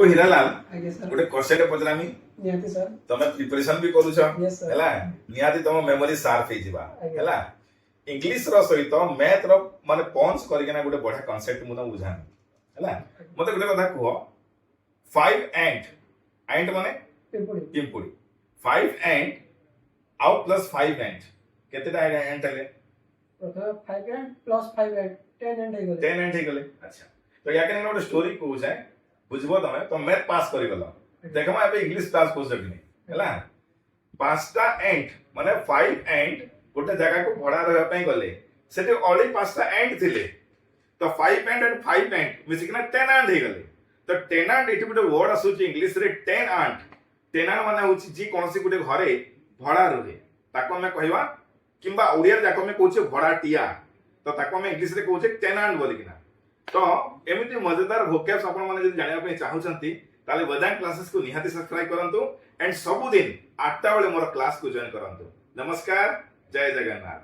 हीरालाल ଆଜ୍ଞା ସାର୍ गोटे क्वेश्चन पचरामी ନିହାତି ସାର୍ तमे प्रिपरेशन भी करूछ Yes, sir. हैला निहाती तम मेमोरी शार्प हे जिबा आଜ୍ଞा। हैला इंग्लिश रो सहित मैथ रो माने पंच करिकना गोटे बढ़िया कांसेप्ट मुना बुझानी हैला मते गोटे कथा कुहो 5 एंट माने ପିମ୍ପୁଡ଼ି पिंपुड़ी 5 एंट आउ प्लस 5 एंट केतेटा एंट हेले ପ୍ରଥମେ 5 and plus 5 and 10 and ହେଇଗଲେ 10 एंट हे गले अच्छा तो या केने गोटे स्टोरी कहू छै बुझबो तमे तो मैथ पास करि गलो देखमा एबे इंग्लिश क्लास को सकनी हैला पांचटा एंट माने 5 एंट गोटे जगह को भड़ा रहबा पई गले सेटे ऑलरेडी पांचटा एंट थिले तो 5 एंट एंड 5 एंट मिसिकना 10 एंट हे गले तो 10 एंट इति गोटे वर्ड आसुची इंग्लिश रे 10 एंट माने होची जी कोनसी गोटे घरे भड़ा रहे ताको में कहवा किंबा ओडिया जाको में कहूचे भड़ाटिया तो ताको में इंग्लिश रे कहूचे 10 एंट बोली किना तो एमिति मजेदार वोकैब्स आपण माने जदि जानिया पे चाहउछंती ताले वेदांत क्लासेस को निहाती सब्सक्राइब करंतु एंड सब दिन 8टा बेले मोर क्लास को जॉइन करंतु नमस्कार जय जगन्नाथ।